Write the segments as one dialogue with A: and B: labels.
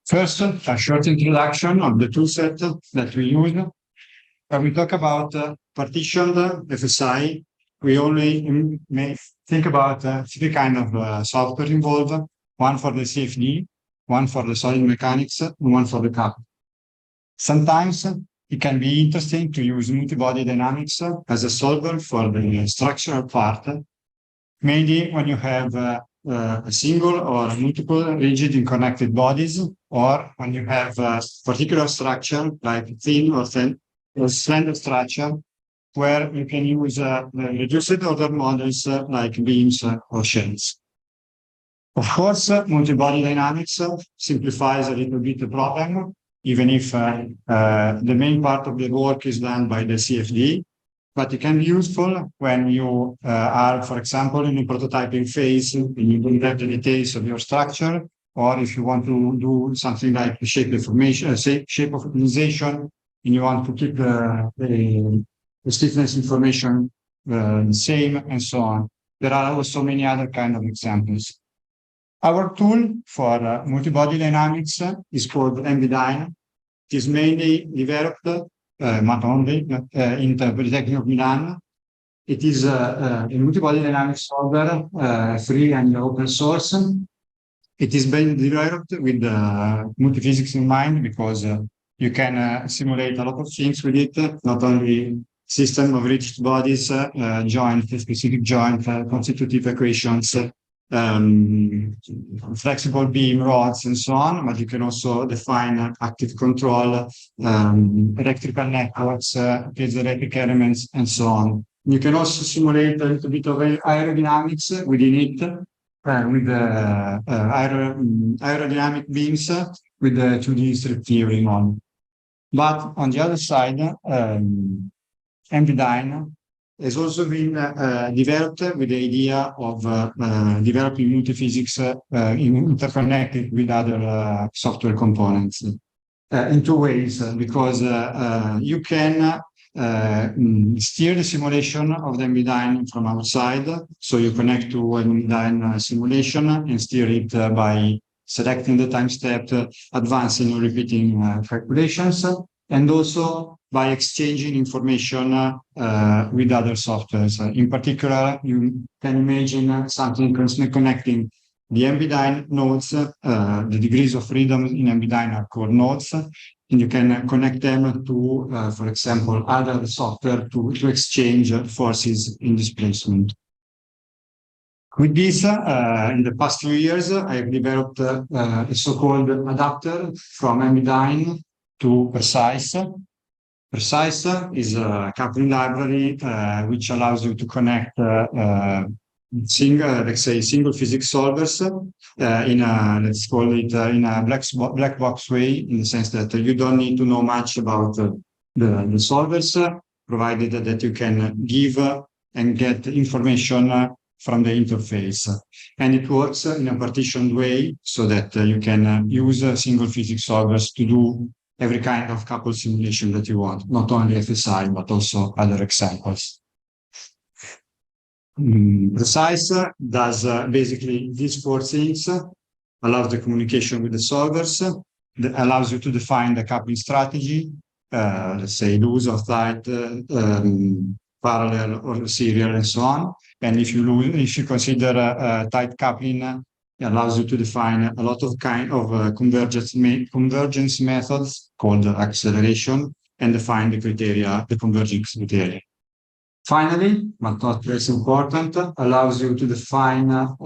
A: First, a short introduction of the toolset that we use. When we talk about partitioned FSI, we only may think about three kinds of software involved: one for the CFD, one for the solid mechanics, and one for the CAP. Sometimes it can be interesting to use multi-body dynamics as a solver for the structural part, mainly when you have a single or multiple rigid and connected bodies, or when you have a particular structure like thin or slender structure, where you can use reduced order models like beams or shells. Of course, multi-body dynamics simplifies a little bit the problem, even if the main part of the work is done by the CFD, but it can be useful when you are, for example, in a prototyping phase and you don't have the details of your structure, or if you want to do something like shape deformation, shape of optimization, and you want to keep the stiffness information the same, and so on. There are also many other kind of examples. Our tool for multi-body dynamics is called MBDYN. It is mainly developed, not only, in the Polytechnic of Milan. It is a multi-body dynamics solver, free and open source. It is being developed with multiphysics in mind, because you can simulate a lot of things with it, not only system of rigid bodies, joint, specific joint, constitutive equations, flexible beam rods, and so on, but you can also define active control, electrical networks, piezoelectric elements, and so on. You can also simulate a little bit of aerodynamics within it, with aerodynamic beams with the 2D strip theory on. But on the other side, MBDYN has also been developed with the idea of developing multiphysics interconnected with other software components in two ways, because you can steer the simulation of the MBDYN from outside. So you connect to an MBDYN simulation and steer it by selecting the time step, advancing or repeating calculations, and also by exchanging information with other softwares. In particular, you can imagine something connecting the MBDYN nodes. The degrees of freedom in MBDYN are called nodes, and you can connect them to, for example, other software to exchange forces in displacement. With this, in the past few years, I've developed a so-called adapter from MBDYN to PRECICE. PRECICE is a coupling library which allows you to connect single physics solvers in a, let's call it, in a black box way, in the sense that you don't need to know much about the solvers, provided that you can give and get information from the interface. And it works in a partitioned way, so that you can use single physics solvers to do every kind of couple simulation that you want, not only FSI, but also other examples. PRECICE does basically these four things: allows the communication with the solvers, allows you to define the coupling strategy, let's say loose or tight, parallel or serial, and so on. And if you consider tight coupling, it allows you to define a lot of convergence methods called acceleration, and define the criteria, the convergence criteria. Finally, but not less important, allows you to define a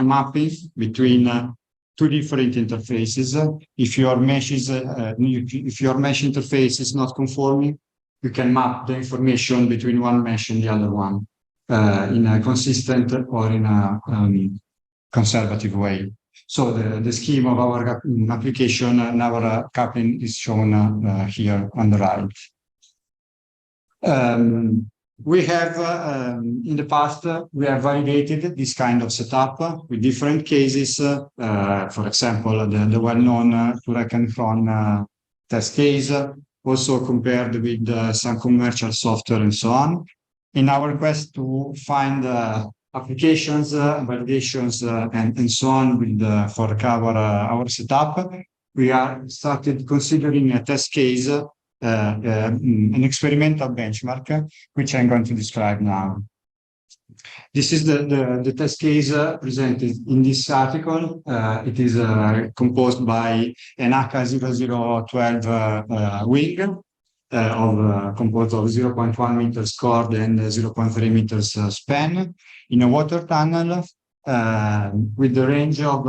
A: mapping between two different interfaces. If your mesh interface is not conforming, you can map the information between one mesh and the other one in a consistent or in a conservative way. So the scheme of our application and our coupling is shown here on the right. We have, in the past, we have validated this kind of setup with different cases. For example, the well-known Turek and Fron test case, also compared with some commercial software and so on. In our quest to find applications, validations, and so on for our setup, we are started considering a test case, an experimental benchmark, which I'm going to describe now. This is the test case presented in this article. It is composed by an AK0012 wing composed of 0.1 meters chord and 0.3 meters span in a water tunnel with the range of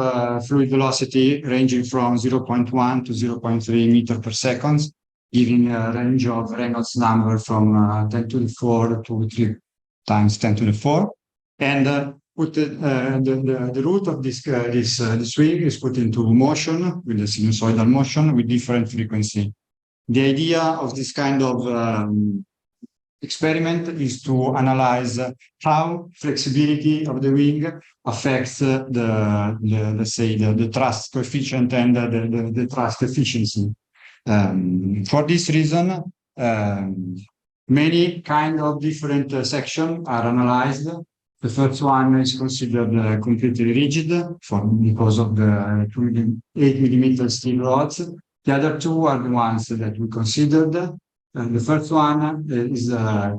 A: fluid velocity ranging from 0.1 to 0.3 meter per second, giving a range of Reynolds number from 10 to the 4 to 3 times 10 to the 4. And put the root of this wing is put into motion with the sinusoidal motion with different frequency. The idea of this kind of experiment is to analyze how flexibility of the wing affects let's say the thrust coefficient and the thrust efficiency. For this reason, many kind of different sections are analyzed. The first one is considered completely rigid because of the 8 millimeter steel rods. The other two are the ones that we considered. The first one is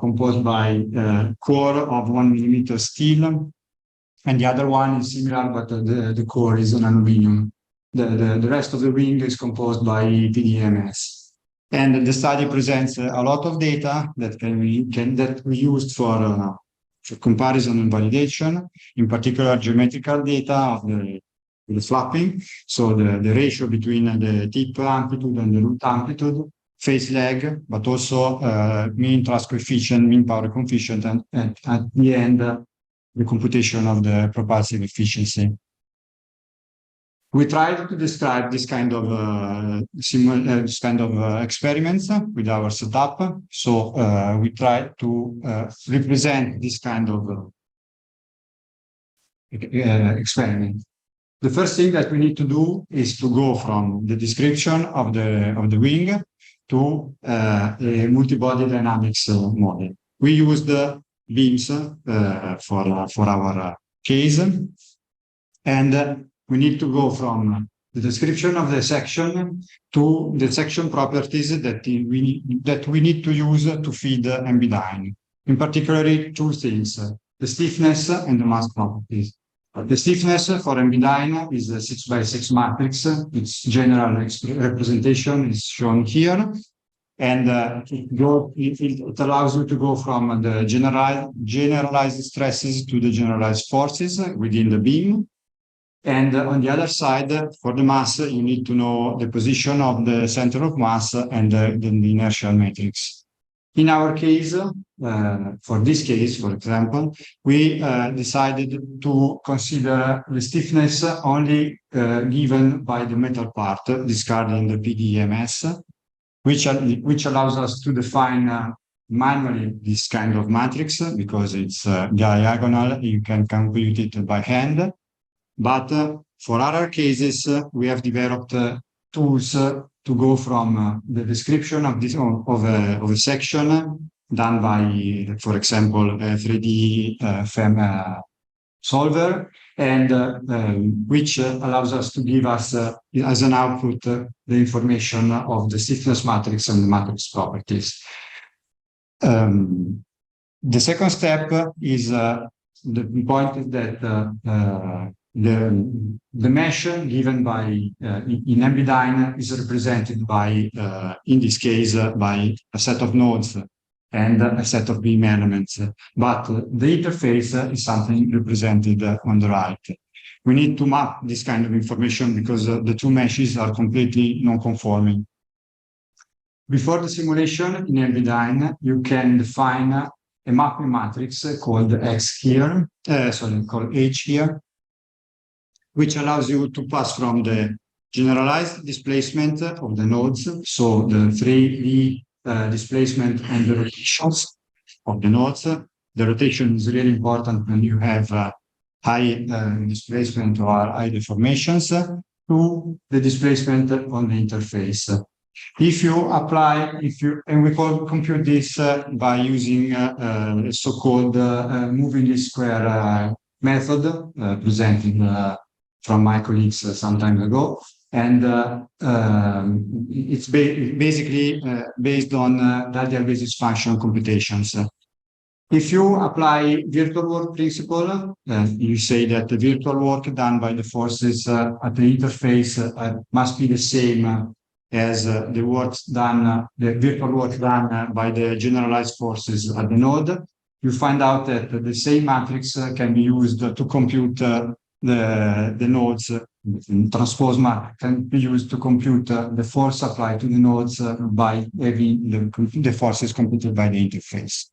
A: composed by core of 1 millimeter steel, and the other one is similar, but the core is an aluminum. The rest of the wing is composed by PDMS. And the study presents a lot of data that we used for comparison and validation, in particular geometrical data of the flapping, so the ratio between the tip amplitude and the root amplitude, phase lag, but also mean thrust coefficient, mean power coefficient, and at the end, the computation of the propulsive efficiency. We tried to describe this kind of experiments with our setup. So we tried to represent this kind of experiment. The first thing that we need to do is to go from the description of the wing to a multi-body dynamics model. We used beams for our case, and we need to go from the description of the section to the section properties that we need to use to feed MBDYN. In particular, two things: the stiffness and the mass properties. The stiffness for MBDYN is a 6x6 matrix. Its general representation is shown here. And it allows you to go from the generalized stresses to the generalized forces within the beam. And on the other side, for the mass, you need to know the position of the center of mass and the inertial matrix. In our case, for this case, for example, we decided to consider the stiffness only given by the metal part, discarding the PDMS, which allows us to define manually this kind of matrix because it's diagonal. You can compute it by hand. But for other cases, we have developed tools to go from the description of this of a section done by, for example, a 3D FEM solver, and which allows us to give us as an output the information of the stiffness matrix and the matrix properties. The second step is the point that the mesh given by in MBDYN is represented by, in this case, by a set of nodes and a set of beam elements, but the interface is something represented on the right. We need to map this kind of information because the two meshes are completely non-conforming. Before the simulation in MBDYN, you can define a mapping matrix called X here, called H here, which allows you to pass from the generalized displacement of the nodes, so the 3D displacement and the rotations of the nodes. The rotation is really important when you have high displacement or high deformations, to the displacement on the interface. If you apply, and we compute this by using a so-called moving least square method presented from my colleagues some time ago. And it's basically based on the ideal basis function computations. If you apply virtual work principle, you say that the virtual work done by the forces at the interface must be the same as the work done, the virtual work done by the generalized forces at the node. You find out that the same matrix can be used to compute the nodes. Transpose matrix can be used to compute the force applied to the nodes by having the forces computed by the interface.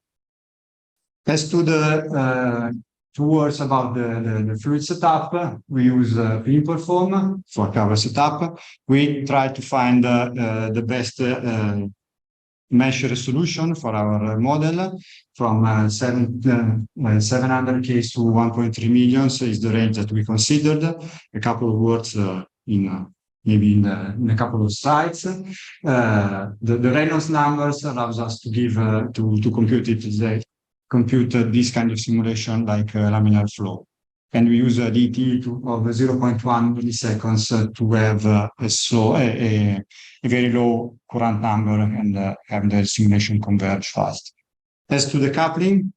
A: As to the two words about the fluid setup, we use OpenFOAM for cover setup. We try to find the best mesh resolution for our model from 700K to 1.3 million is the range that we considered. A couple of words maybe in a couple of slides. The Reynolds numbers allows us to give to compute it. Compute this kind of simulation like laminar flow. And we use a DT of 0.1 milliseconds to have a very low current number and have the simulation converge fast. As to the coupling,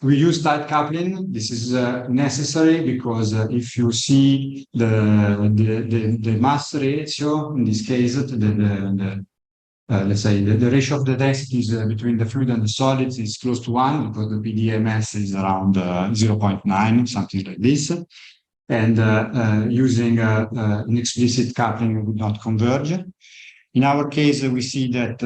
A: we use tight coupling. This is necessary because if you see the mass ratio, in this case, let's say the ratio of the densities between the fluid and the solids is close to 1 because the PDMS is around 0.9, something like this. And using an explicit coupling would not converge. In our case, we see that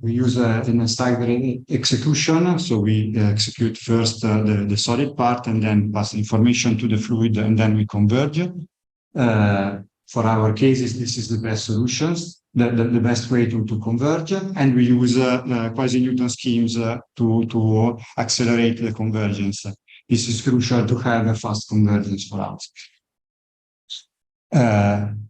A: we use a staggered execution. So we execute first the solid part and then pass information to the fluid and then we converge. For our cases, this is the best solutions. The best way to converge, and we use quasi-Newton schemes to accelerate the convergence. This is crucial to have a fast convergence for us.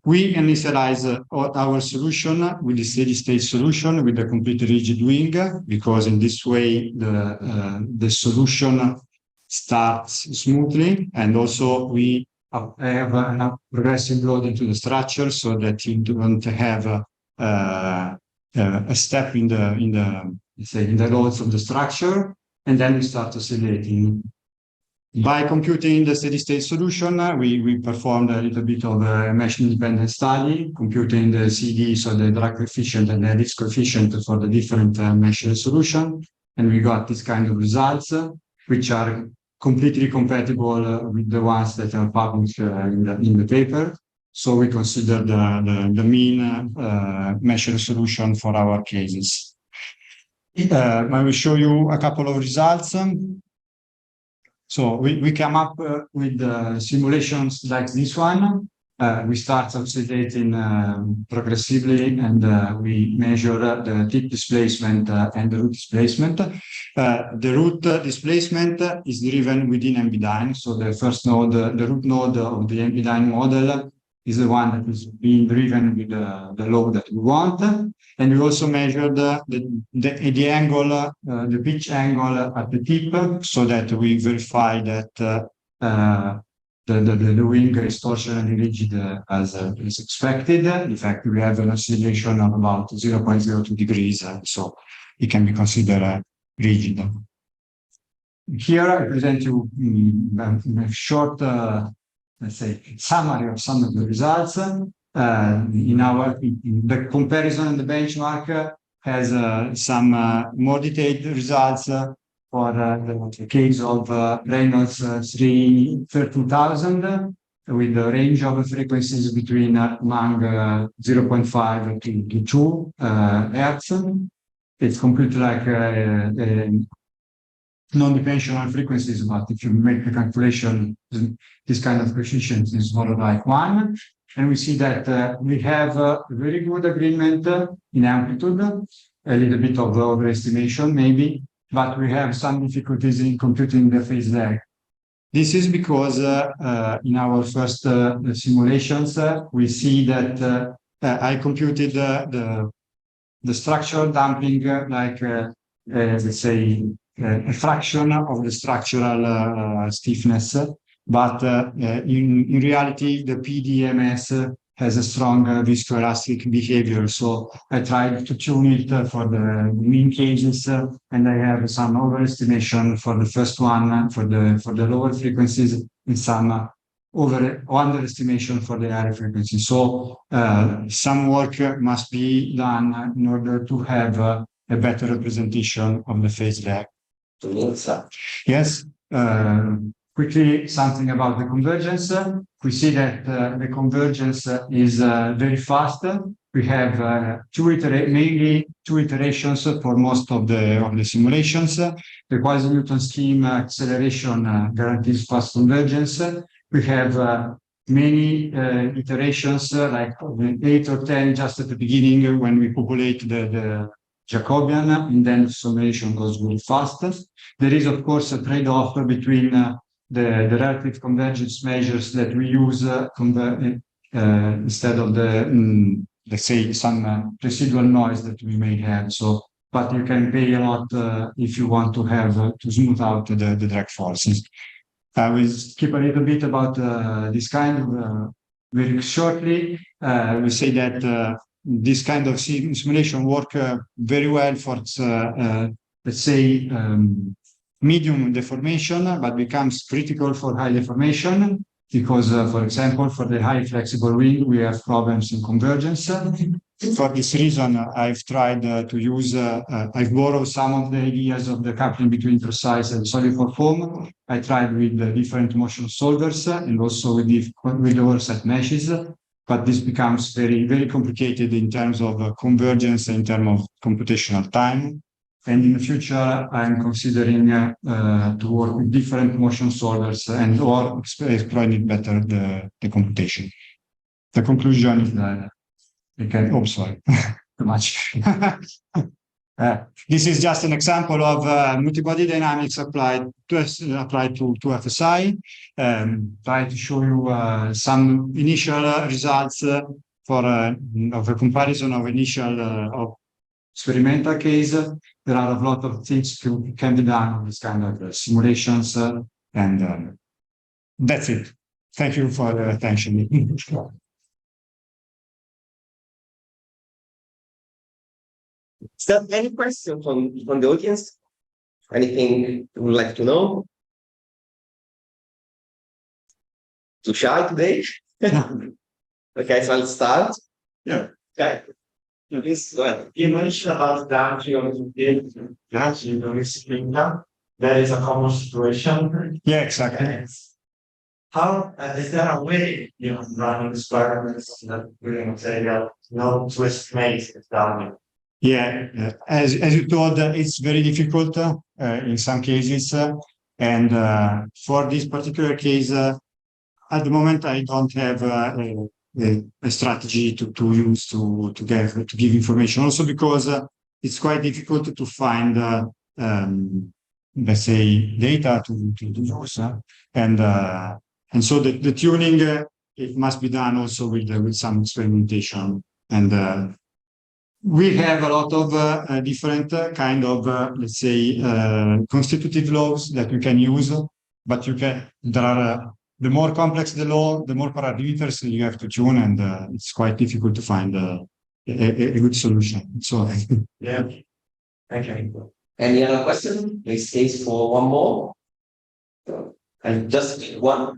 A: We initialize our solution with the steady-state solution with a completely rigid wing, because in this way the solution starts smoothly, and also we have a progressive load into the structure so that you don't have a step in the loads of the structure, and then we start oscillating. By computing the steady-state solution, we performed a little bit of a mesh-independent study, computing the CD, so the drag coefficient and the risk coefficient for the different mesh resolution, and we got this kind of results, which are completely compatible with the ones that are published in the paper. So we consider the mean mesh resolution for our cases. I will show you a couple of results. So we come up with simulations like this one. We start oscillating progressively, and we measure the tip displacement and the root displacement. The root displacement is driven within MBDYN. So the first node, the root node of the MBDYN model, is the one that is being driven with the load that we want. And we also measure the angle, the pitch angle at the tip, so that we verify that the wing is torsionally rigid as expected. In fact, we have an oscillation of about 0.02 degrees, so it can be considered rigid. Here I present you a short, let's say, summary of some of the results. The comparison and the benchmark has some more detailed results for the case of Reynolds 13,000 with the range of frequencies between among 0.5 to 2 Hertz. It's completely like non-dimensional frequencies, but if you make the calculation, this kind of coefficient is more like 1. And we see that we have a very good agreement in amplitude, a little bit of overestimation maybe, but we have some difficulties in computing the phase lag. This is because in our first simulations, we see that I computed the structural damping like let's say a fraction of the structural stiffness, but in reality the PDMS has a strong viscoelastic behavior. So I tried to tune it for the mean cases, and I have some overestimation for the first one for the lower frequencies, and some underestimation for the higher frequency. So some work must be done in order to have a better representation of the phase lag. Yes. Quickly, something about the convergence. We see that the convergence is very fast. We have mainly two iterations for most of the simulations. The quasi-Newton scheme acceleration guarantees fast convergence. We have many iterations, like 8 or 10 just at the beginning when we populate the Jacobian, and then the summation goes really fast. There is, of course, a trade-off between the relative convergence measures that we use instead of the, let's say, some residual noise that we may have. So, but you can pay a lot if you want to have to smooth out the drag forces. I will skip a little bit about this kind of very shortly. We say that this kind of simulation work very well for, let's say, medium deformation, but becomes critical for high deformation because, for example, for the high flexible wing, we have problems in convergence. For this reason, I've tried to use, I've borrowed some of the ideas of the coupling between PRECICE and solid for foam. I tried with different motion solvers and also with overset meshes, but this becomes very, very complicated in terms of convergence and in terms of computational time. And in the future, I'm considering to work with different motion solvers and or exploiting better the computation. The conclusion is that we can, oh, sorry, too much. This is just an example of multibody dynamics applied to FSI. Try to show you some initial results for of a comparison of initial of experimental case. There are a lot of things can be done on this kind of simulations, and that's it. Thank you for the attention.
B: Is there any question from the audience? Anything you would like to know? Too shy today? Okay, so I'll start.
A: Yeah.
B: Okay. Please go ahead.
C: You mentioned about the entry of the gas in the risk kingdom. That is a common situation.
A: Yeah, exactly.
C: How is there a way you run experiments that will say that no twist makes it down?
A: Yeah, as you told, it's very difficult in some cases, and for this particular case, at the moment I don't have a strategy to use to give information. Also because it's quite difficult to find, let's say, data to use, and so the tuning it must be done also with some experimentation. And we have a lot of different kind of let's say constitutive laws that you can use, but there are the more complex the law, the more parameters you have to tune, and it's quite difficult to find a good solution. So
C: Yeah. Okay.
B: Any other question? Please stay for one more. And just one,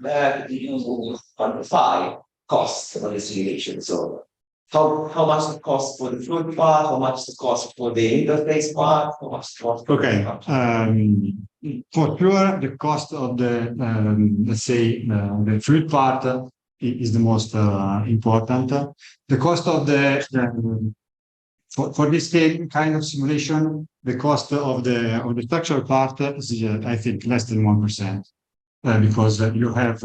B: you quantify costs of the simulation. So how much the cost for the fluid part, how much the cost for the interface part, how much the cost for
A: for sure, the cost of the let's say the fluid part is the most important. The cost of for this kind of simulation, the cost of the structural part is I think less than 1%. Because you have,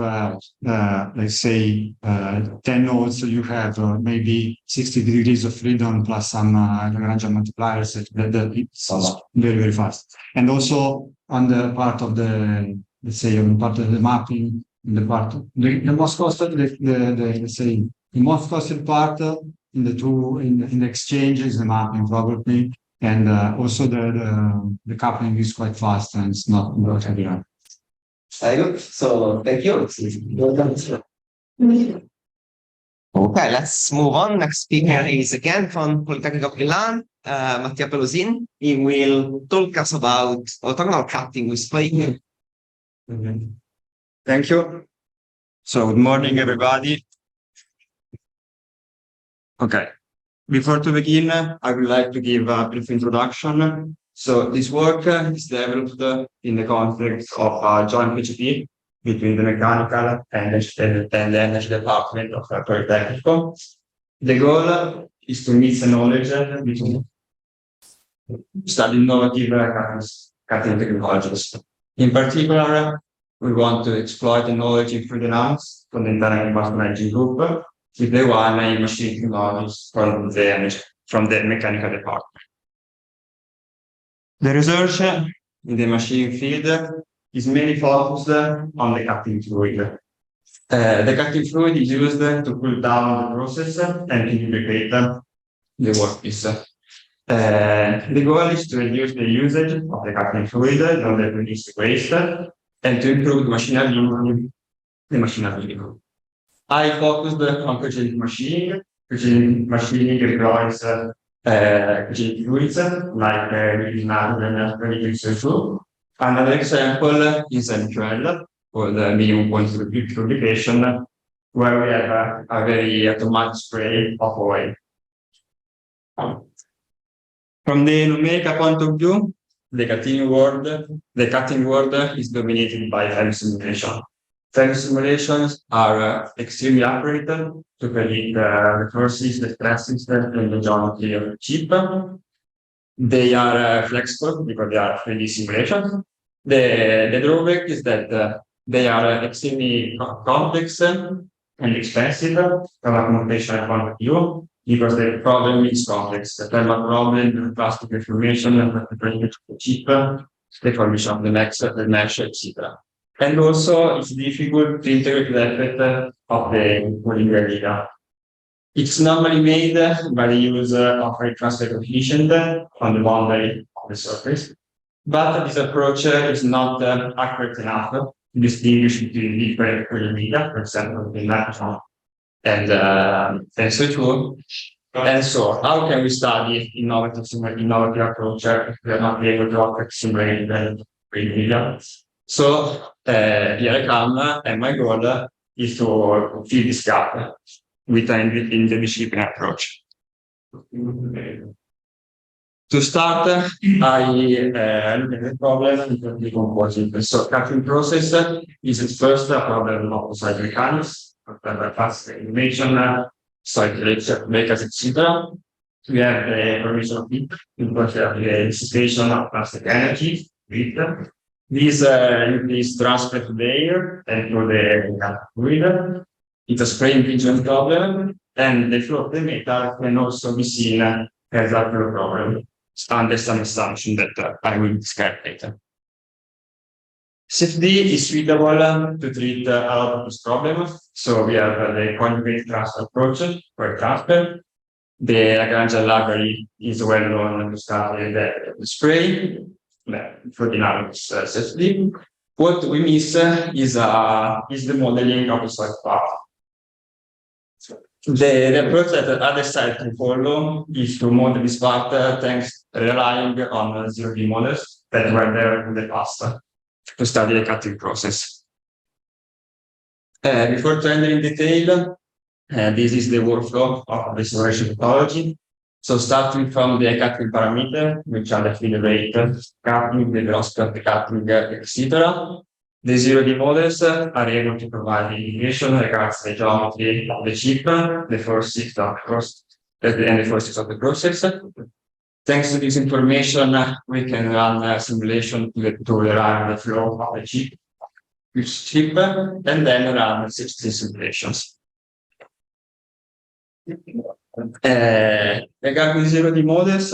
A: let's say, 10 nodes, you have maybe 60 degrees of freedom plus some Lagrangian multipliers. It's very, very fast. And also on the part of the, let's say, on part of the mapping, the most costly, let's say, the most costly part in the two in the exchange is the mapping probably, and also the coupling is quite fast and it's not heavy.
B: Very good. So thank you. Okay, let's move on. Next speaker is again from Polytechnic of Milan, Mattia Pelosin. He will talk us about orthogonal cutting with spray.
A: Thank you. So good morning, everybody. Okay. Before to begin, I would like to give a brief introduction. So this work is developed in the context of a joint PhD between the mechanical and the energy department of Polytechnic. The goal is to mix the knowledge between study innovative cutting technologies. In particular, we want to exploit the knowledge in 3D NAMs from the internal combustion engine group with the one in machine technologies from the mechanical department. The research in the machine field is mainly focused on the cutting fluid. The cutting fluid is used to cool down the process and to lubricate the workpiece. The goal is to reduce the usage of the cutting fluid in order to reduce waste and to improve the machinery. I focused on precision machining. Precision machining employs precision fluids like Xihang Xu. Another example is MQL, called minimum point lubrication, where we have a very automatic spray of oil. From the numerical point of view, the cutting world is dominated by time simulation. Time simulations are extremely accurate to predict the forces, the stresses, and the geometry of the chip. They are flexible because they are 3D simulations. The drawback is that they are extremely complex and expensive from a computational point of view, because the problem is complex. The thermal problem, the plastic deformation, the chip, the formation of the mesh, etc. And also, it's difficult to integrate the effect of the cooling area. It's normally made by the use of a transfer coefficient on the boundary of the surface, but this approach is not accurate enough to distinguish between different cooling media, for example, the natural and SO2. And so, how can we study innovative approach if we are not able to simulate the cooling media? So, here I come, and my goal is to fill this gap with an interdisciplinary approach. To start, I look at the problem and decompose it. So, cutting process is first a problem of side mechanics, fast animation, side makers, etc. We have the formation of heat, because we have the dissipation of plastic energy, heat. This is transferred to the air and to the fluid. It's a spray impingement problem, and the flow of the metal can also be seen as a flow problem, under some assumption that I will describe later. CFD is suitable to treat a lot of this problem. So we have the conjugate transfer approach for transfer. The Lagrange library is well known to study the spray for dynamics CFD. What we miss is the modeling of the solid path. The approach that the other side can follow is to model this part relying on 0D models that were there in the past to study the cutting process. Before to enter in detail, this is the workflow of the simulation topology. So starting from the cutting parameter, which are the feed rate, cutting, the velocity of the cutting, etc. The 0D models are able to provide indication regards the geometry of the chip, the forces of the process. Thanks to this information, we can run a simulation to derive the flow of the chip, and then run 16 simulations. Regarding 0D models,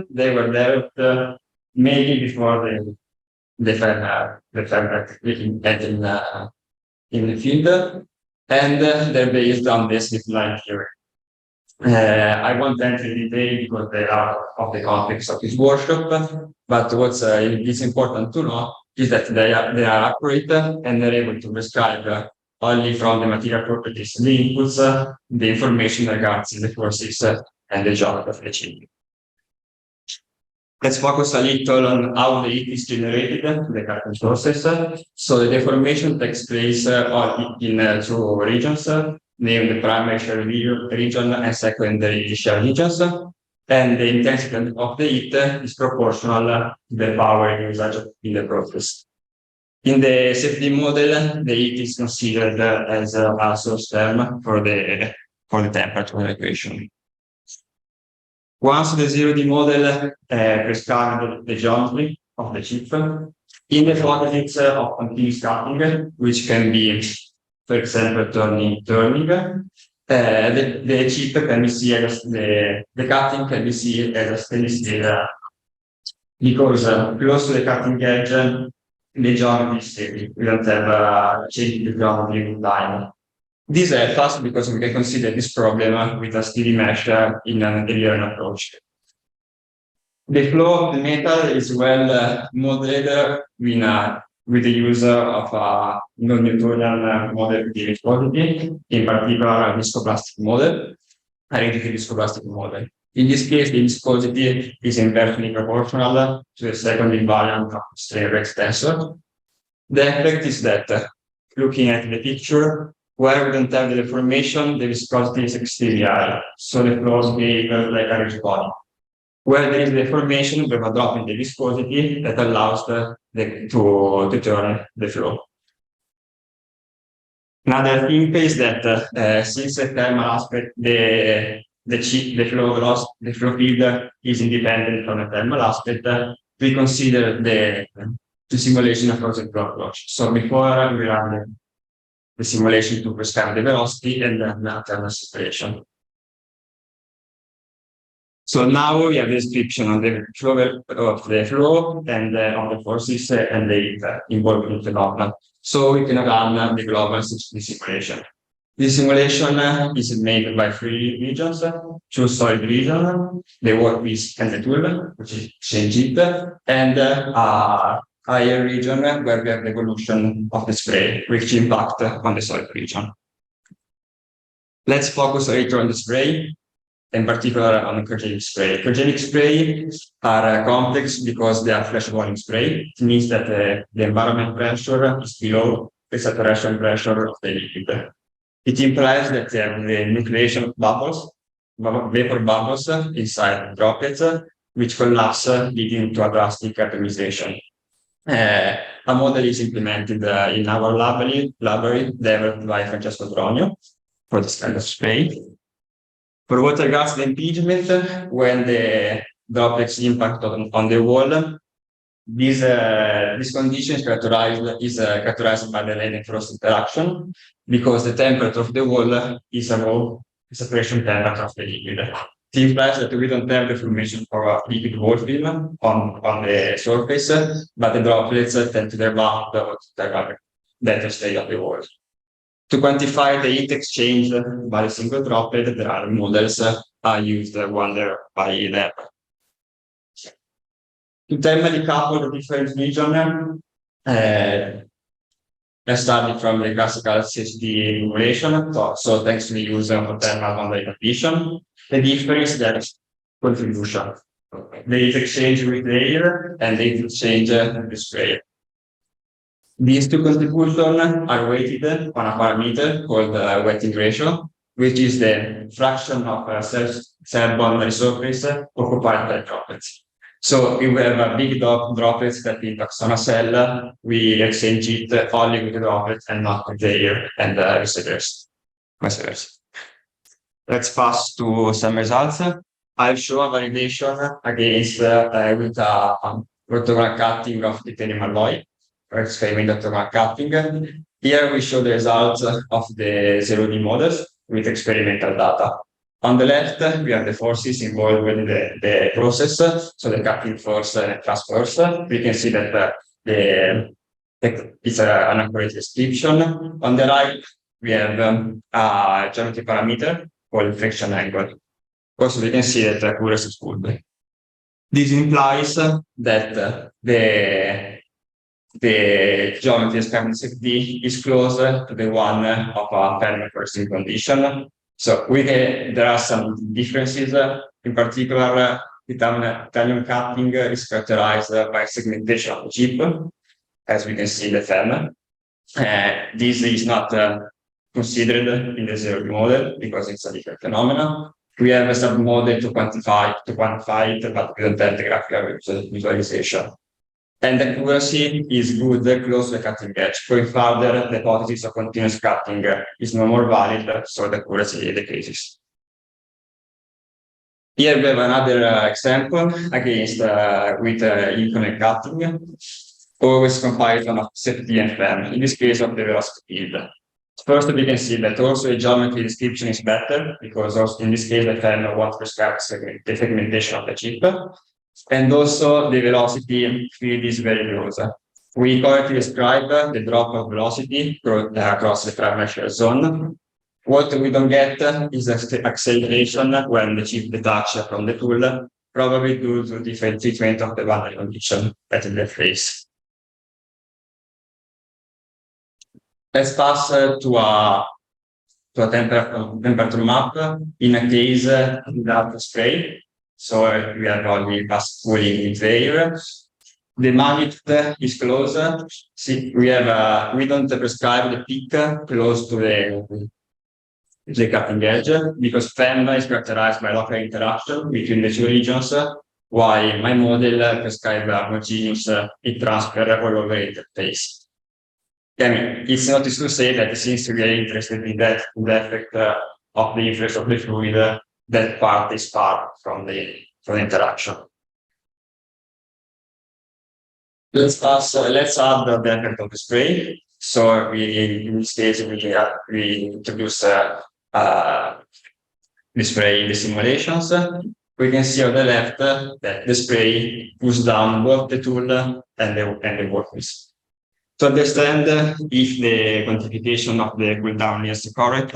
A: they were developed mainly before the fabric in the field, and they're based on the slip line theory.
D: I won't enter in detail because they are of the context of this workshop, but what's is important to know is that they are accurate and they're able to prescribe only from the material properties, the inputs, the information regarding the forces and the geometry of the chip. Let's focus a little on how the heat is generated, the current process. So the deformation takes place in two regions, named the primary shear region and secondary shear regions. And the intensity of the heat is proportional to the power usage in the process. In the safety model, the heat is considered as a source term for the temperature equation. Once the zero-D model prescribes the geometry of the chip, in the context of continuous cutting, which can be, for example, turning, the chip can be seen as the cutting can be seen as a steady state because close to the cutting edge, the geometry is steady. We don't have change the geometry with time. This helps us because we can consider this problem with a steady mesh in an Taylor approach. The flow of the metal is well modeled with the use of a non-Newtonian model of the viscosity, in particular a viscoplastic model, a rigidity viscoplastic model. In this case, the viscosity is inversely proportional to the second invariant of strain extensor. The effect is that, looking at the picture, where we don't have the deformation, the viscosity is extremely high, so the flow behaves like a rigid body. Where there is deformation, we have a drop in the viscosity that allows to turn the flow. Another thing is that since the thermal aspect, the flow field is independent from the thermal aspect, we consider the simulation a closed flow approach. So before we run the simulation to prescribe the velocity and then thermal separation. So now we have the description of the flow and of the forces and the involved in the phenomena. So we can run the global simulation. This simulation is made by three regions: two solid region, the workpiece and the tool, which is change it, and a higher region where we have the evolution of the spray, which impact on the solid region. Let's focus later on the spray, in particular on cryogenic spray. Cryogenic spray are complex because they are flash volume spray. It means that the environment pressure is below the saturation pressure of the liquid. It implies that they have the nucleation of bubbles, vapor bubbles inside droplets, which collapse, leading to a drastic atomization. A model is implemented in our library developed by Francesco Dronio for this kind of spray. For what regards the impingement, when the droplets impact on the wall, this condition is characterized by the Leidenfrost interaction because the temperature of the wall is above the separation temperature of the liquid. It implies that we don't have the formation of a liquid wall film on the surface, but the droplets tend to develop the better state of the wall. To quantify the heat exchange by a single droplet, there are models used one by them. To thermally couple the different regions, let's start from the classical CSD simulation. So thanks to the use of thermal boundary condition, the difference that contribution, the heat exchange with the air and the heat exchange with the spray. These two contributions are weighted on a parameter called wetting ratio, which is the fraction of cell boundary surface occupied by droplets. So if we have a big droplets that impacts on a cell, we exchange it only with the droplets and not with the air, and vice versa. Let's pass to some results. I'll show a validation against with orthogonal cutting of titanium alloy. Experimental cutting. Here we show the results of the zero-D models with experimental data. On the left, we have the forces involved in the process, so the cutting force and thrust force. We can see that it's an accurate description. On the right, we have a geometry parameter called friction angle. Also, we can see that the accuracy is good. This implies that the geometry described in is closer to the one of a thermal bursting condition. So there are some differences. In particular, titanium cutting is characterized by segmentation of the chip, as we can see in the thermal. This is not considered in the zero model because it's a different phenomenon. We have a sub-model to quantify it, but we don't have the graphical visualization. And the accuracy is good close to the cutting edge. Going further, the hypothesis of continuous cutting is no more valid, so the accuracy decreases. Here we have another example against with infinite cutting, always comparison of safety and FEM, in this case of the velocity field. First, we can see that also the geometry description is better because also in this case the FEM won't prescribe the segmentation of the chip. And also the velocity field is very close. We correctly describe the drop of velocity across the fragment zone. What we don't get is acceleration when the chip detaches from the tool, probably due to different treatment of the boundary condition at the face. Let's pass to a temperature map in a case without spray. So we are only fast cooling in air. The magnitude is close. See, we don't prescribe the peak close to the cutting edge because FEM is characterized by local interaction between the two regions, while my model prescribes homogeneous heat transfer all over the interface. I mean, it's not to say that since we are interested in that the effect of the influence of the fluid, that part is far from the interaction. Let's add the effect of the spray. So in this case, we introduce the spray in the simulations. We can see on the left that the spray pulls down both the tool and the workpiece. To understand if the quantification of the cooldown is correct,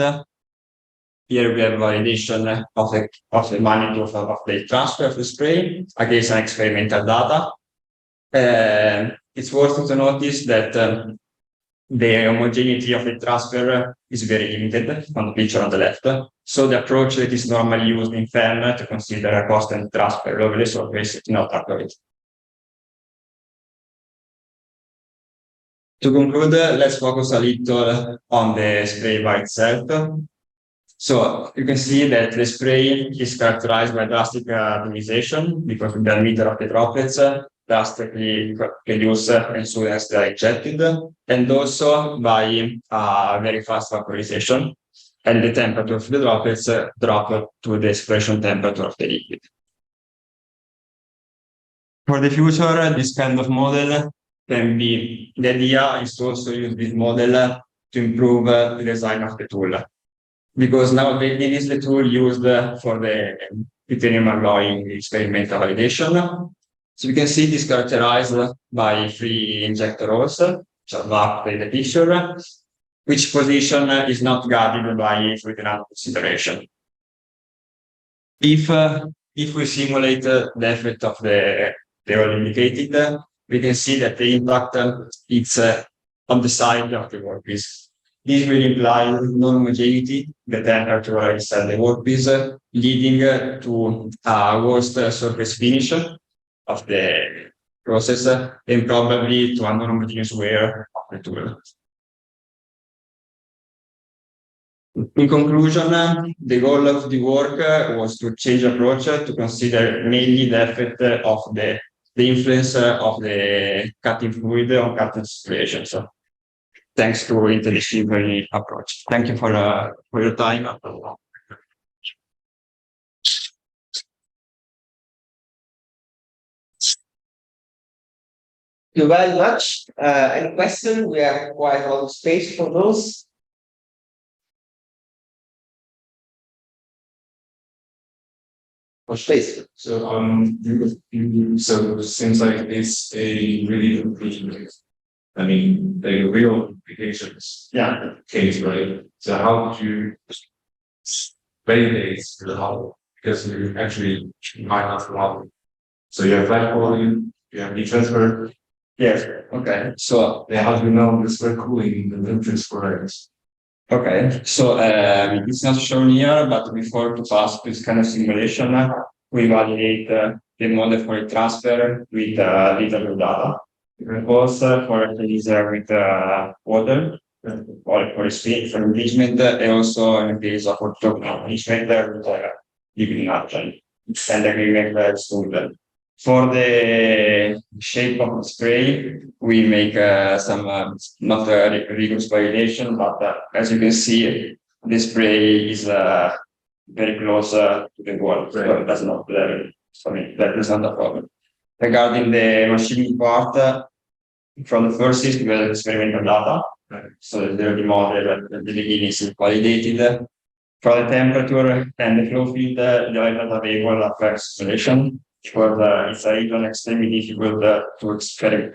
D: here we have validation of the magnitude of the transfer of the spray against an experimental data. It's worth to notice that the homogeneity of the transfer is very limited on the picture on the left. So the approach that is normally used in FEM to consider a constant transfer over the surface is not accurate. To conclude, let's focus a little on the spray by itself. So you can see that the spray is characterized by drastic atomization because the diameter of the droplets drastically reduce as soon as they are ejected, and also by very fast vaporization, and the temperature of the droplets drop to the expression temperature of the liquid. For the future, this kind of model can be, the idea is to also use this model to improve the design of the tool. Because nowadays it is the tool used for the titanium alloy experimental validation. So we can see this characterized by 3 injector holes, which are marked in the picture, which position is not guarded by fluid dynamic consideration. If we simulate the effect of the oil indicated, we can see that the impact is on the side of the workpiece. This will imply non-homogeneity, the temperature inside the workpiece, leading to a worse surface finish of the process and probably to a non-homogeneous wear of the tool. In conclusion, the goal of the work was to change approach to consider mainly the effect of the influence of the cutting fluid on cutting situations. Thanks to interdisciplinary approach. Thank you for your time.
B: Thank you very much. Any question? We have quite a lot of space for those. For space.
E: So so it seems like it's a really the real applications case, right? So how do you validate how because you actually might not want. So you have flash cooling, you have heat transfer.
D: Yes. Okay. So
E: Then how do you know the spread cooling the temperatures for it?
D: okay. So it's not shown here, but before to pass this kind of simulation, we validate the model for a transfer with little data. Also for the user with water or for speed for engagement, and also in the case of orthogonal engagement with living action and agreement student. For the shape of the spray, we make some not rigorous validation, but as you can see, the spray is very close to the wall, so it does not sorry, that is not a problem. Regarding the machine part, from the first system, we have experimental data. So the model at the beginning is validated. For the temperature and the flow field, the not available after simulation. Because it's even extremely difficult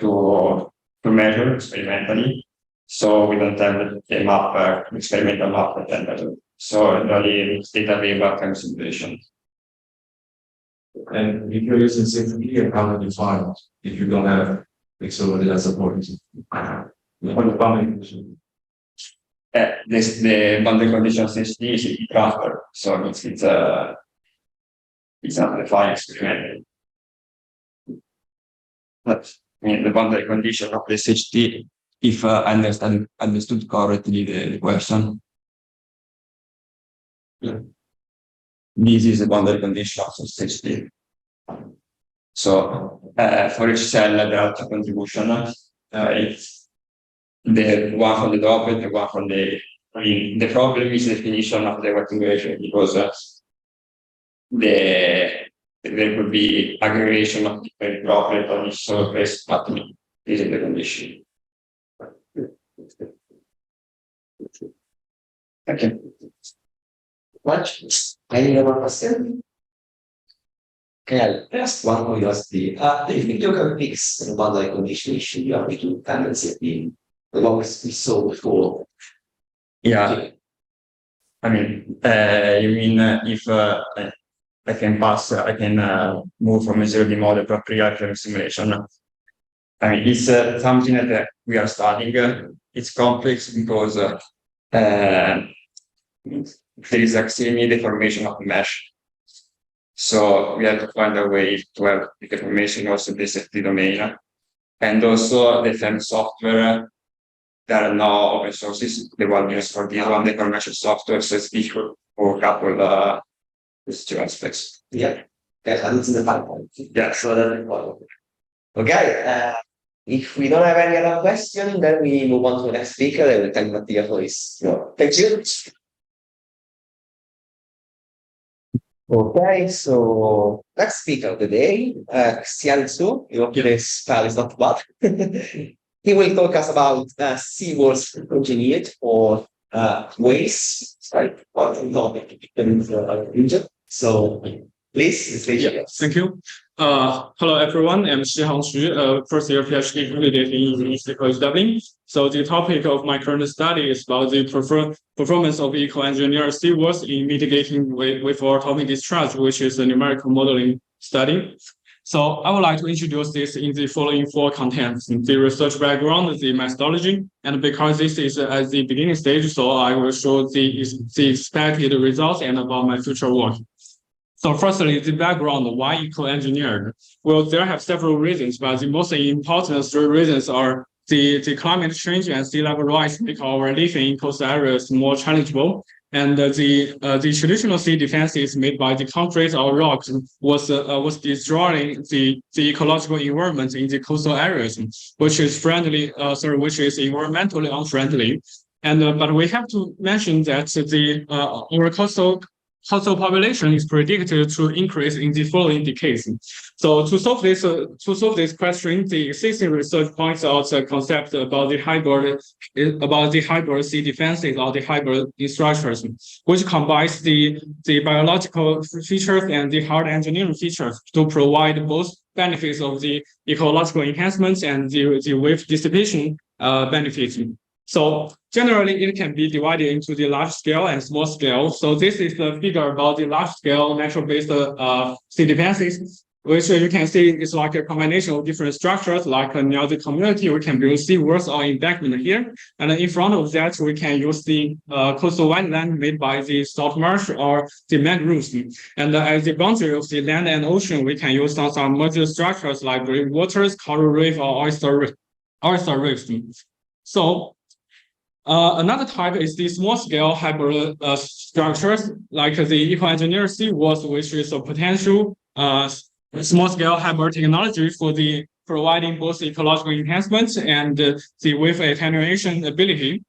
D: to measure experimentally. So we don't have the map, experimental map for temperature. So really it's data available after simulation.
E: And if you're using safety, how do you find if you don't have external data support? On the boundary condition.
D: The boundary condition safety is transfer, so it's not defined experimentally. But I mean, the boundary condition of the SHT, if I understood correctly the question. Yeah. This is the boundary condition of the SHT. So for each cell, there are two contributions. It's the one from the droplet, the one from the. I mean, the problem is the definition of the configuration because there could be aggregation of different droplet on each surface, but this is the condition. Okay.
B: Much. Any other question? Okay, I'll ask one curiosity. Do you think you can fix the boundary condition issue you have between tendency being the one we saw before?
D: Yeah. I mean, you mean if I can move from a 0D model to a pre-reference simulation. I mean, it's something that we are studying. It's complex because there is extremely deformation of the mesh. So we have to find a way to have the deformation also the safety domain. And also the FEM software, there are no open sources. The one used for this one, the commercial software, so it's difficult for couple these two aspects.
B: Yeah, that's in the pipeline.
D: Yeah.
B: So that's important. Okay, if we don't have any other question, then we move on to the next speaker and we thank Mattia for his. Thank you. Okay, so next speaker of the day, Xihang Xu. I hope this spell is not bad. He will talk us about SEAWALLS engineered for waste, right? So please, the stage is yours.
F: Thank you. Hello everyone, I'm Xihang Xu, first year PhD candidate in statistical studying. So the topic of my current study is about the performance of eco-engineered SEAWALLS in mitigating with overtopping discharge, which is a numerical modeling study. So I would like to introduce this in the following four contents: the research background, the methodology, and because this is at the beginning stage, so I will show the expected results and about my future work. So firstly, the background, why eco-engineered? Well, there have several reasons, but the most important three reasons are the climate change and sea level rise make our living in coastal areas more challengeable. And the traditional sea defenses made by the concrete or rocks was destroying the ecological environment in the coastal areas, which is environmentally unfriendly. And but we have to mention that our coastal population is predicted to increase in the following decades. So to solve this question, the existing research points out a concept about the hybrid sea defenses or the hybrid structures, which combines the biological features and the hard engineering features to provide both benefits of the ecological enhancements and the wave dissipation benefits. So generally, it can be divided into the large scale and small scale. So this is the figure about the large scale natural-based sea defenses, which you can see is like a combination of different structures. Like near the community, we can build seaworks or embankment here, and in front of that, we can use the coastal wetland made by the salt marsh or the mangroves. And at the boundary of the land and ocean, we can use some merged structures like green waters, coral reef, or oyster reefs. So another type is the small-scale hybrid structures, like the eco-engineered seawalls, which is a potential small-scale hybrid technology for the providing both ecological enhancements and the wave attenuation ability.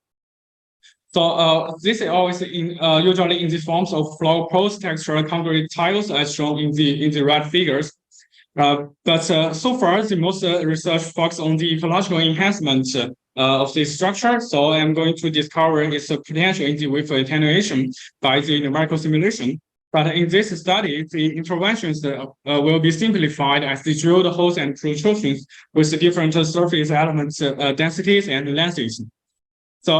F: So this is always usually in the forms of floor post texture concrete tiles, as shown in the red figures. But so far, the most research focuses on the ecological enhancement of this structure. So I'm going to discover its potential in the wave attenuation by the numerical simulation. But in this study, the interventions will be simplified as the drilled holes and protrusions with the different surface elements, densities, and lengths. So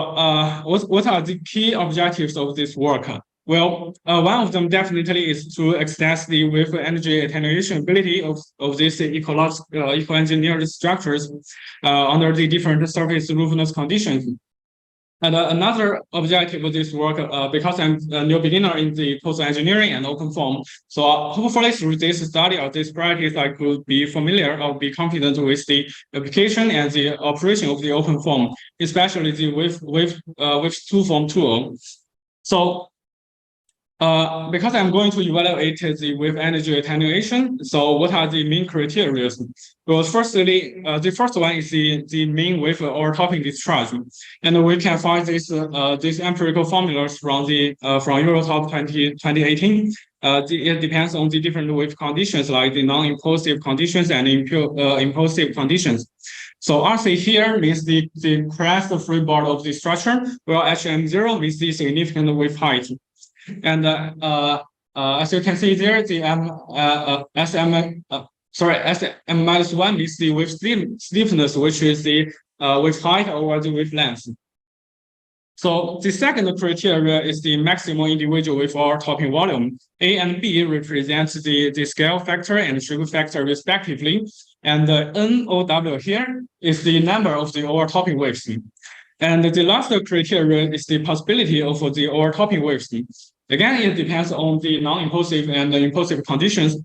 F: what are the key objectives of this work? Well, one of them definitely is to extend the wave energy attenuation ability of these eco-engineered structures under the different surface roughness conditions. And another objective of this work, because I'm a new beginner in the coastal engineering and OpenFOAM, so hopefully through this study or this practice, I could be familiar or be confident with the application and the operation of the OpenFOAM, especially the wave2form tool. So because I'm going to evaluate the wave energy attenuation, so what are the main criteria? Well, firstly, the first one is the mean wave overtopping discharge, and we can find these empirical formulas from Eurotop 2018. It depends on the different wave conditions, like the non-impulsive conditions and impulsive conditions. So RC here means the crest freeboard of the structure, while HM0 means the significant wave height. And as you can see there, the SM-1 is the wave stiffness, which is the wave height over the wave length. So the second criteria is the maximum individual wave overtopping volume. A and B represent the scale factor and shrink factor respectively. And the NOW here is the number of the overtopping waves. And the last criteria is the possibility of the overtopping waves. Again, it depends on the non-impulsive and impulsive conditions.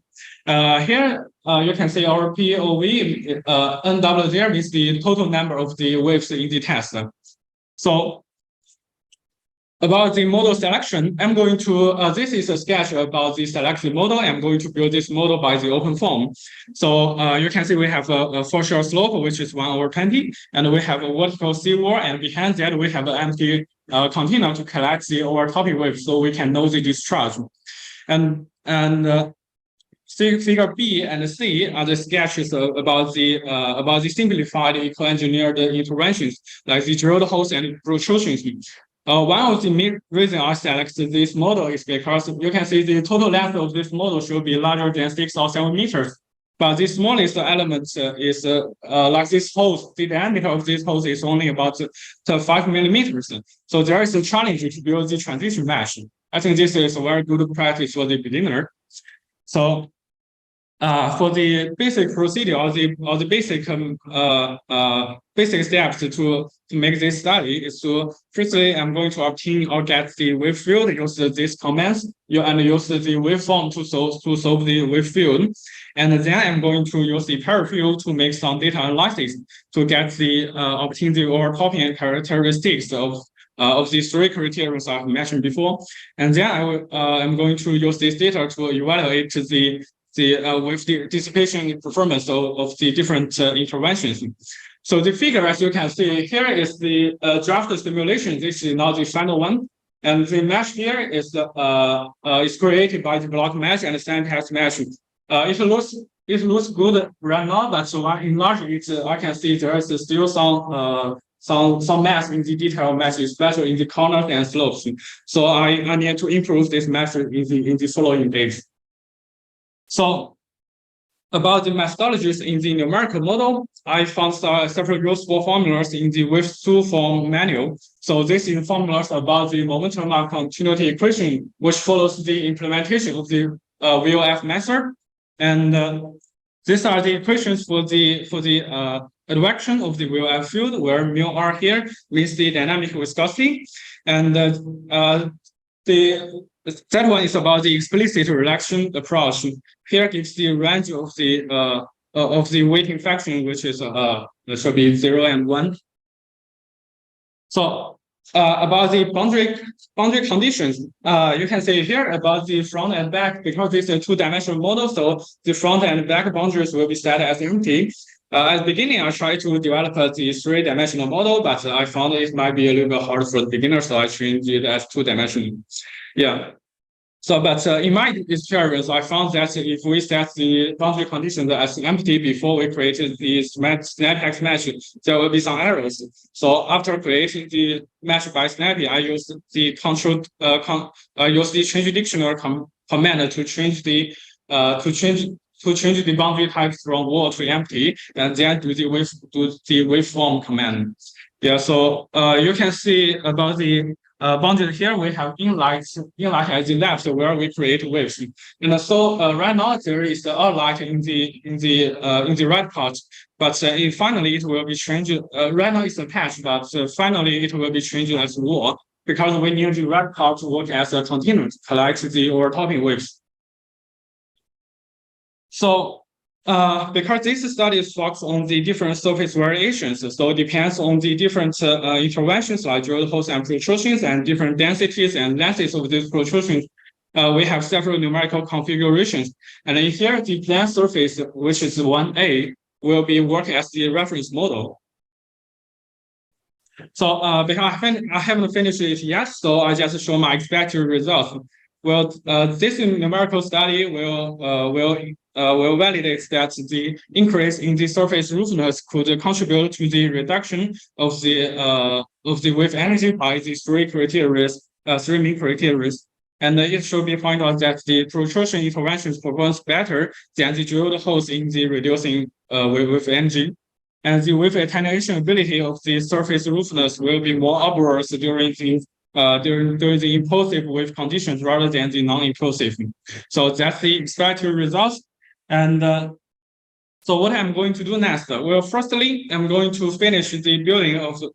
F: Here, you can see our POV, NW there means the total number of the waves in the test. So about the model selection, I'm going to, this is a sketch about the selected model. I'm going to build this model by the OpenFOAM. So you can see we have a foreshore slope, which is 1/20, and we have a vertical seawall, and behind that we have an empty container to collect the overtopping wave, so we can know the discharge. And figure B and C are the sketches about the simplified eco-engineered interventions, like the drilled holes and protrusions. One of the main reasons I selected this model is because you can see the total length of this model should be larger than 6 or 7 meters. But the smallest element is like this hose. The diameter of this hose is only about 5 millimeters. So there is a challenge to build the transition mesh. I think this is a very good practice for the beginner. So for the basic procedure or the basic steps to make this study is to firstly I'm going to obtain or get the wave field, use these commands, and use the waveform to solve the wave field, and then I'm going to use the parafield to make some data analysis to get the obtain the overtopping characteristics of these three criteria I've mentioned before, and then I'm going to use this data to evaluate the with the dissipation performance of the different interventions. So the figure, as you can see here, is the draft simulation. This is not the final one, and the mesh here is created by the block mesh and sand test mesh. It looks good right now, but so I enlarge it, I can see there is still some mass in the detail mesh, especially in the corners and slopes. So I need to improve this mesh in the following days. So about the methodologies in the numerical model, I found several useful formulas in the With2Form manual. So this is formulas about the momentum of continuity equation, which follows the implementation of the VOF method. And these are the equations for the advection of the VOF field, where mu r here means the dynamic viscosity, and that one is about the explicit reduction approach. Here gives the range of the weighting fraction, which is it should be 0 and 1. So about the boundary conditions, you can see here about the front and back, because this is a two-dimensional model, so the front and back boundaries will be set as empty. At the beginning, I tried to develop the three-dimensional model, but I found it might be a little bit hard for the beginner, so I changed it as two-dimensional. Yeah. So, but in my experience, I found that if we set the boundary conditions as empty before we created the SnapX mesh, there will be some errors. So after creating the mesh by Snappy, I used the change dictionary command to change the boundary type from wall to empty, and then do the waveform command. Yeah, so you can see about the boundary here. We have inlight at the left where we create waves, and so right now there is the outlight in the right part, but finally it will be changed. Right now it's a patch, but finally it will be changed as wall, because we need the right part to work as a continuum, collect the overtopping waves. So, because this study is focused on the different surface variations, so it depends on the different interventions like drill holes and protrusions and different densities and lengths of these protrusions. We have several numerical configurations, and in here the plane surface, which is 1A, will be work as the reference model. So, because I haven't finished it yet, so I just show my expected results. Well, this numerical study will validate that the increase in the surface roughness could contribute to the reduction of the wave energy by the three main criteria. And it should be pointed out that the protrusion interventions performs better than the drilled holes in the reducing wave energy. And the wave attenuation ability of the surface roughness will be more obvious during the impulsive wave conditions rather than the non-impulsive. So that's the expected results. And so what I'm going to do next? Well, firstly, I'm going to finish the building of the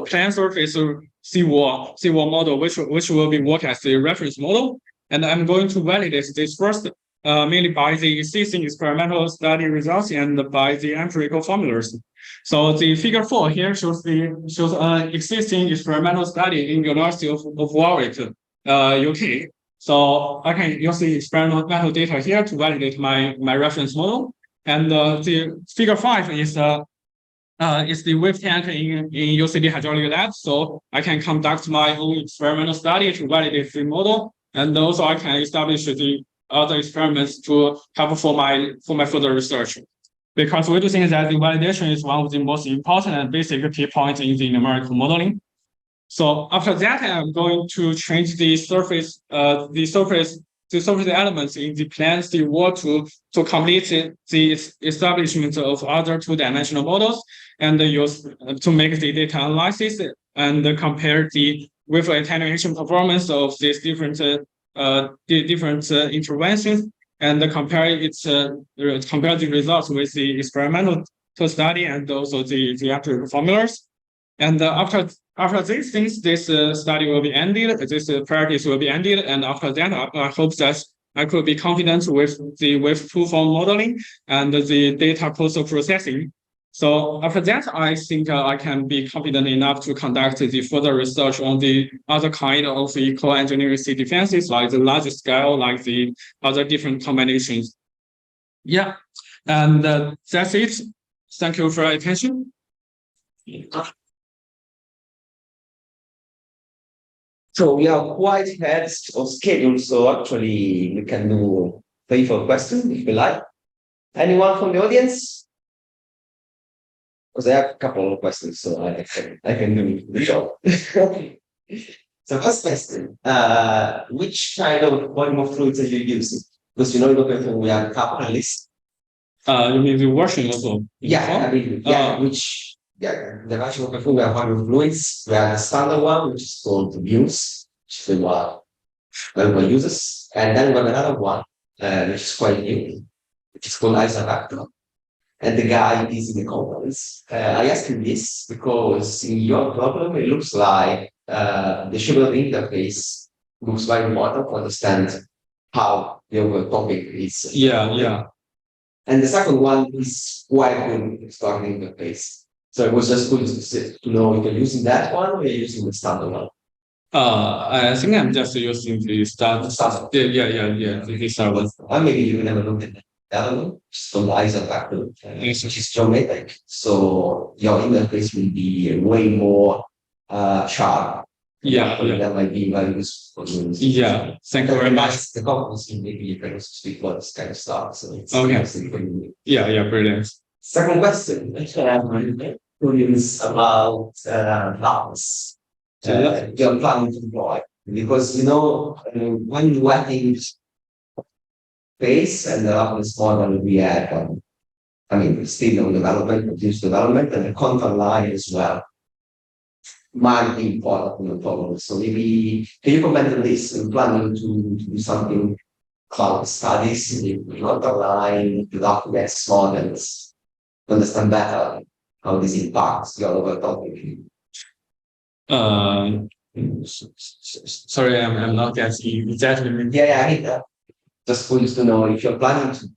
F: plane surface seawall model, which will be work as the reference model. And I'm going to validate this first, mainly by the existing experimental study results and by the empirical formulas. So the figure 4 here shows an existing experimental study in University of Warwick, UK. So I can use the experimental data here to validate my reference model. And the figure 5 is the wave tank in UCD hydraulic lab. So I can conduct my own experimental study to validate the model, and also I can establish the other experiments to help for my further research. Because we do think that the validation is one of the most important and basic key points in the numerical modeling. So after that, I'm going to change the surface elements in the plane seawall to complete the establishment of other two-dimensional models, and use to make the data analysis and compare the wave attenuation performance of these different interventions, and compare the results with the experimental study and also the empirical formulas. And after these things, this study will be ended, this practice will be ended, and after that, I hope that I could be confident with the With2Form modeling and the data post-processing. So after that, I think I can be confident enough to conduct the further research on the other kind of eco-engineering sea defenses, like the large scale, like the other different combinations. Yeah, and that's it. Thank you for your attention.
B: So we are quite ahead of schedule, so actually we can do 3-4 questions if you like. Anyone from the audience? Because I have a couple of questions, so I can do the job. So first question, which kind of volume of fluids are you using? Because in OpenFOAM we have a couple of lists.
F: You mean the version also?
B: Yeah, I mean, yeah, the version of perfume we have one with fluids. We have the standard one, which is called the Muse, which is the one everyone uses. And then we have another one, which is quite new, which is called Isofactor. And the guy is in the components. I asked him this because in your problem, it looks like the sugar interface looks very important to understand how the overall topic is.
F: Yeah.
B: And the second one is quite good starting interface. So it was just good to know if you're using that one or you're using the standard one.
F: I think I'm just using the start.
B: Standard.
F: Yeah. The start.
B: Or maybe you never looked at the other one, which is called Isofactor, which is geometric. So your interface will be way more sharp.
F: Yeah.
B: That might be very useful.
F: Yeah. Thank you very much.
B: The conference maybe you can also speak about this kind of stuff. So it's
F: Okay.
B: interesting for you.
F: Yeah, brilliant.
B: Second question, is about balance. You're planning to employ because when you working phase and the office model we had, still on development, continuous development, and the content line as well. Might be important in the problem. So maybe can you comment on this? I'm planning to do something cloud studies, not align the documents, models, to understand better how this impacts your overall topic.
F: Sorry, I'm not getting exactly.
B: Yeah, just for you to know if you're planning to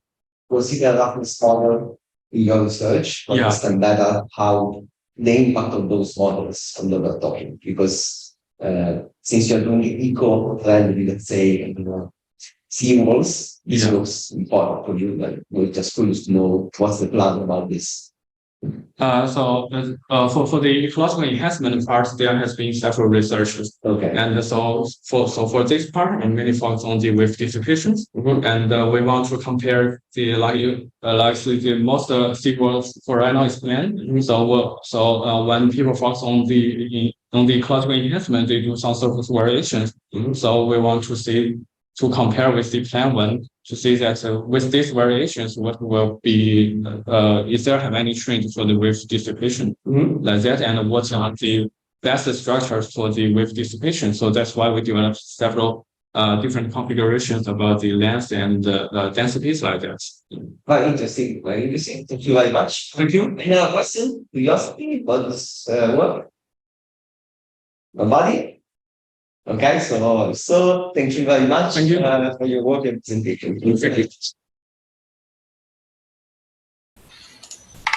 B: consider documents model in your research, to understand better how the impact of those models on the overall topic. Because since you're doing eco-friendly, let's say, SEAWALLS, this looks important for you, but we're just curious to know what's the plan about this.
F: So for the ecological enhancement part, there has been several researches.
B: Okay.
F: And so for this part, I'm really focused on the wave dissipations, and we want to compare the the most sequels for right now is planned. So when people focus on the ecological enhancement, they do some surface variations. So we want to compare with the plan one to see that with these variations, what will be is there have any trend for the wave dissipation like that, and what are the best structures for the wave dissipation. So that's why we developed several different configurations about the length and densities like that.
B: Very interesting. Thank you very much.
F: Thank you.
B: Any other question? Curiosity about this work? Nobody? Okay, so thank you very much
F: Thank you.
B: for your work and presentation.
F: Thank you.